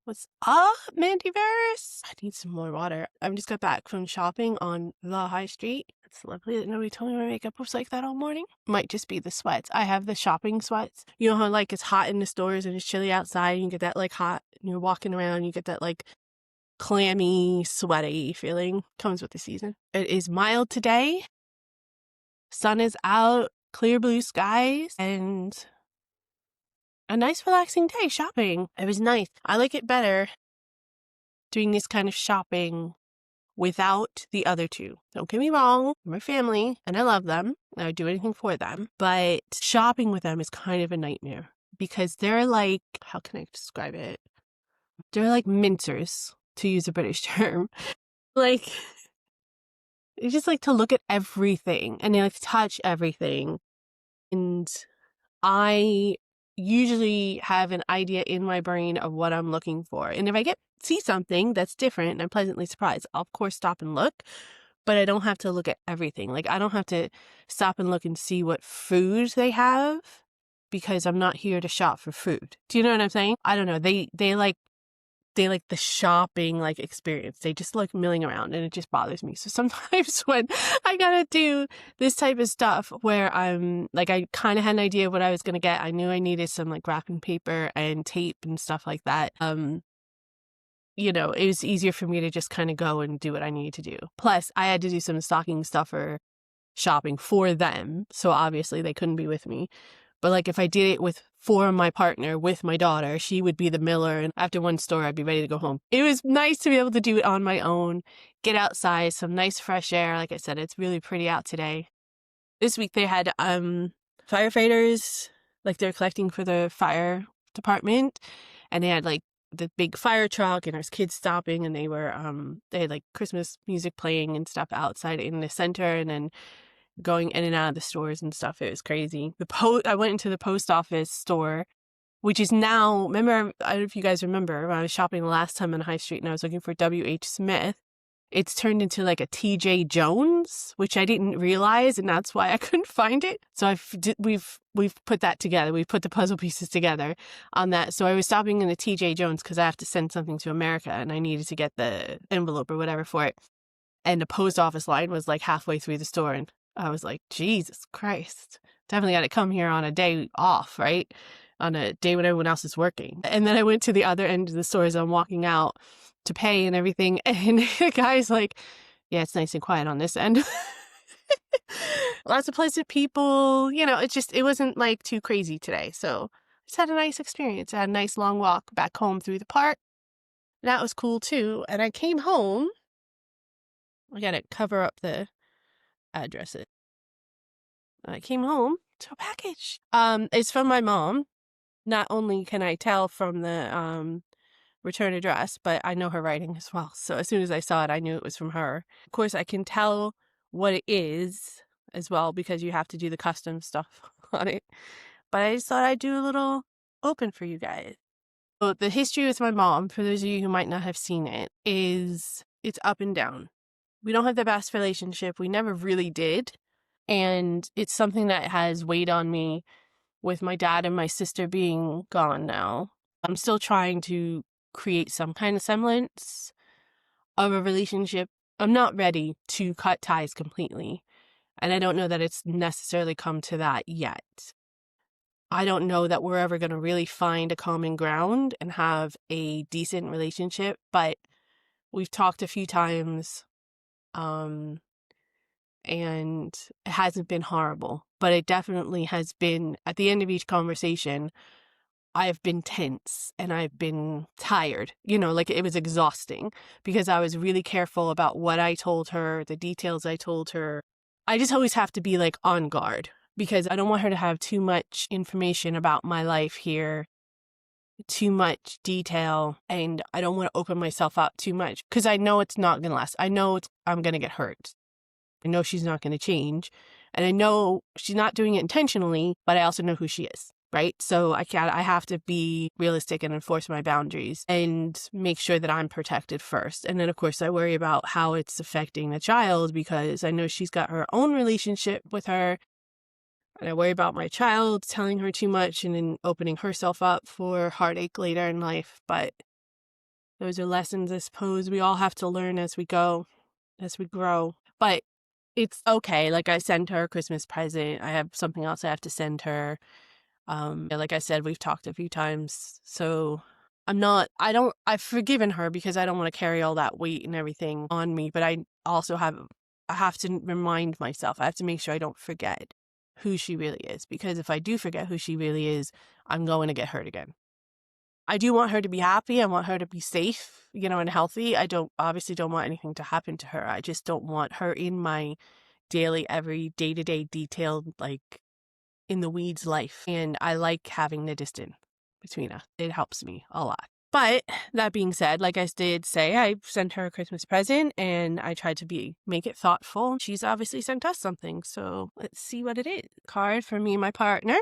What's up, Mandyverse? I need some more water. I just got back from shopping on the high street. It's lovely that nobody told me my makeup was like that all morning. Might just be the sweats. I have the shopping sweats. You know how like it's hot in the stores and it's chilly outside and you get that like hot and you're walking around, you get that like clammy, sweaty feeling. Comes with the season. It is mild today. Sun is out, clear blue skies, and a nice relaxing day shopping. It was nice. I like it better doing this kind of shopping without the other two. Don't get me wrong, they're my family and I love them. I would do anything for them. But shopping with them is kind of a nightmare because they're like, how can I describe it? They're like mincers, to use a British term. Like, they just like to look at everything and they like to touch everything. And I usually have an idea in my brain of what I'm looking for. And if I see something that's different and I'm pleasantly surprised, I'll of course stop and look, but I don't have to look at everything. Like I don't have to stop and look and see what food they have because I'm not here to shop for food. Do you know what I'm saying? I don't know. They like the shopping like experience. They just like milling around and it just bothers me. So sometimes when I gotta do this type of stuff where I'm like, I kind of had an idea of what I was gonna get. I knew I needed some like wrapping paper and tape and stuff like that. You know, it was easier for me to just kind of go and do what I needed to do. Plus I had to do some stocking stuffer shopping for them. So obviously they couldn't be with me. But like if I did it for my partner, with my daughter, she would be the miller. And after one store, I'd be ready to go home. It was nice to be able to do it on my own, get outside, some nice fresh air. Like I said, it's really pretty out today. This week they had firefighters, like they're collecting for the fire department. And they had like the big fire truck and there's kids stopping and they had like Christmas music playing and stuff outside in the center and then going in and out of the stores and stuff. It was crazy. I went into the post office store, which is now, remember, I don't know if you guys remember, when I was shopping the last time on High Street and I was looking for W.H. Smith, it's turned into like a T.J. Jones, which I didn't realize, and that's why I couldn't find it. So we've put that together. We've put the puzzle pieces together on that. So I was stopping in the T.J. Jones because I have to send something to America and I needed to get the envelope or whatever for it. And the post office line was like halfway through the store and I was like, Jesus Christ, definitely got to come here on a day off, right? On a day when everyone else is working. And then I went to the other end of the store as I'm walking out to pay and everything. And the guy's like, yeah, it's nice and quiet on this end. Lots of pleasant people. You know, it wasn't like too crazy today. So I just had a nice experience. I had a nice long walk back home through the park. That was cool too. And I came home. I got to cover up the address. I came home to a package. It's from my mom. Not only can I tell from the return address, but I know her writing as well. So as soon as I saw it, I knew it was from her. Of course, I can tell what it is as well because you have to do the custom stuff on it. But I just thought I'd do a little open for you guys. So the history with my mom, for those of you who might not have seen it, it's up and down. We don't have the best relationship. We never really did. And it's something that has weighed on me with my dad and my sister being gone now. I'm still trying to create some kind of semblance of a relationship. I'm not ready to cut ties completely. And I don't know that it's necessarily come to that yet. I don't know that we're ever going to really find a common ground and have a decent relationship, but we've talked a few times. And it hasn't been horrible, but it definitely has been, at the end of each conversation, I've been tense and I've been tired, like it was exhausting because I was really careful about what I told her, the details I told her. I just always have to be like on guard because I don't want her to have too much information about my life here, too much detail, and I don't want to open myself up too much because I know it's not going to last. I know I'm going to get hurt. I know she's not going to change. And I know she's not doing it intentionally, but I also know who she is, right? So I have to be realistic and enforce my boundaries and make sure that I'm protected first. And then, of course, I worry about how it's affecting the child because I know she's got her own relationship with her. And I worry about my child telling her too much and then opening herself up for heartache later in life. But Those are lessons, I suppose, we all have to learn as we go, as we grow. But it's okay. Like, I sent her a Christmas present. I have something else I have to send her. Like I said, we've talked a few times. So I've forgiven her because I don't want to carry all that weight and everything on me. But I have to remind myself, I have to make sure I don't forget who she really is. Because if I do forget who she really is, I'm going to get hurt again. I do want her to be happy. I want her to be safe, and healthy. I obviously don't want anything to happen to her. I just don't want her in my daily, every day-to-day detailed, like, in the weeds life. And I like having the distance between us. It helps me a lot. But that being said, like I did say, I sent her a Christmas present and I tried to make it thoughtful. She's obviously sent us something. So let's see what it is. Card for me and my partner.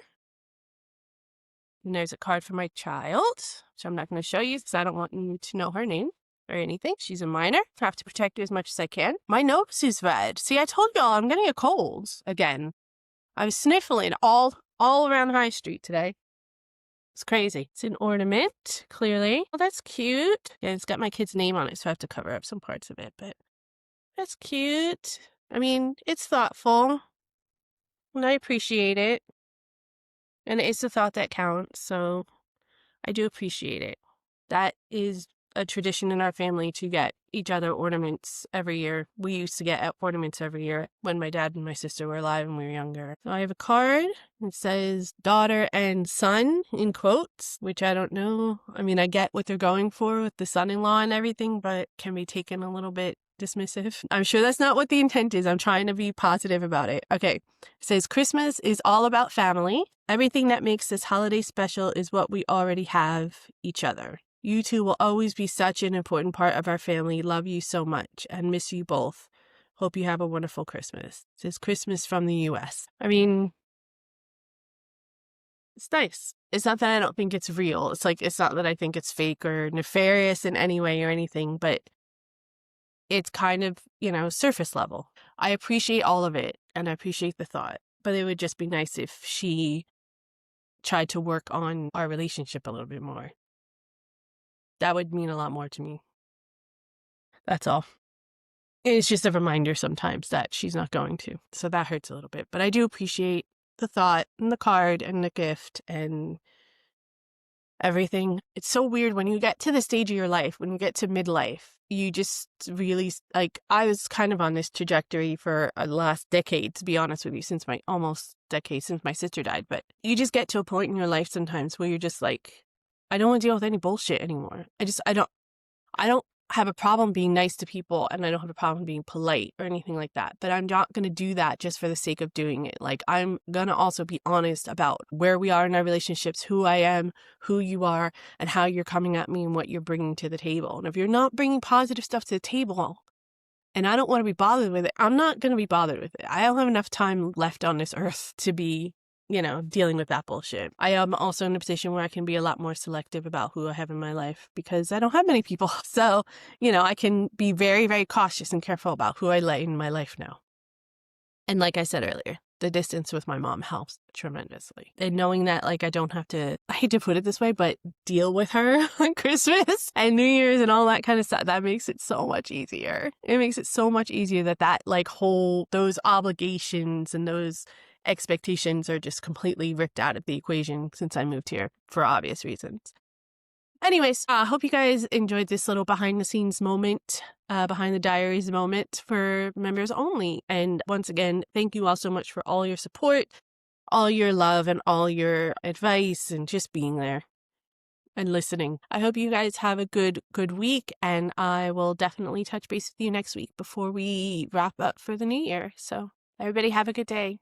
And there's a card for my child, which I'm not going to show you because I don't want you to know her name or anything. She's a minor. I have to protect her as much as I can. My nose is red. See, I told y'all I'm getting a cold again. I was sniffling all around High Street today. It's crazy. It's an ornament, clearly. Oh, that's cute. Yeah, it's got my kid's name on it, so I have to cover up some parts of it, but that's cute. I mean, it's thoughtful, and I appreciate it. And it's the thought that counts, so I do appreciate it. That is a tradition in our family to get each other ornaments every year. We used to get ornaments every year when my dad and my sister were alive and we were younger. So I have a card. It says daughter and son in quotes, which I don't know. I mean, I get what they're going for with the son-in-law and everything, but can be taken a little bit dismissive. I'm sure that's not what the intent is. I'm trying to be positive about it. Okay. It says Christmas is all about family. Everything that makes this holiday special is what we already have, each other. You two will always be such an important part of our family. Love you so much and miss you both. Hope you have a wonderful Christmas. It says Christmas from the U.S. I mean, it's nice. It's not that I don't think it's real. It's not that I think it's fake or nefarious in any way or anything, but it's kind of, surface level. I appreciate all of it and I appreciate the thought, but it would just be nice if she tried to work on our relationship a little bit more. That would mean a lot more to me. That's all. It's just a reminder sometimes that she's not going to. So that hurts a little bit. But I do appreciate the thought and the card and the gift and everything. It's so weird when you get to the stage of your life, when you get to midlife, you just really, I was kind of on this trajectory for the last decade, to be honest with you, since my sister died. But you just get to a point in your life sometimes where you're just like, I don't want to deal with any bullshit anymore. I don't have a problem being nice to people and I don't have a problem being polite or anything like that. But I'm not going to do that just for the sake of doing it. I'm going to also be honest about where we are in our relationships, who I am, who you are, and how you're coming at me and what you're bringing to the table. And if you're not bringing positive stuff to the table and I don't want to be bothered with it, I'm not going to be bothered with it. I don't have enough time left on this earth to be dealing with that bullshit. I am also in a position where I can be a lot more selective about who I have in my life because I don't have many people. So, I can be very, very cautious and careful about who I let in my life now. And like I said earlier, the distance with my mom helps tremendously. And knowing that, I don't have to, I hate to put it this way, but deal with her on Christmas and New Year's and all that kind of stuff, that makes it so much easier. It makes it so much easier that those obligations and those expectations are just completely ripped out of the equation since I moved here for obvious reasons. Anyways, I hope you guys enjoyed this little behind the scenes moment, behind the diaries moment for members only. And once again, thank you all so much for all your support, all your love, and all your advice, and just being there and listening. I hope you guys have a good week, and I will definitely touch base with you next week before we wrap up for the new year. So everybody have a good day.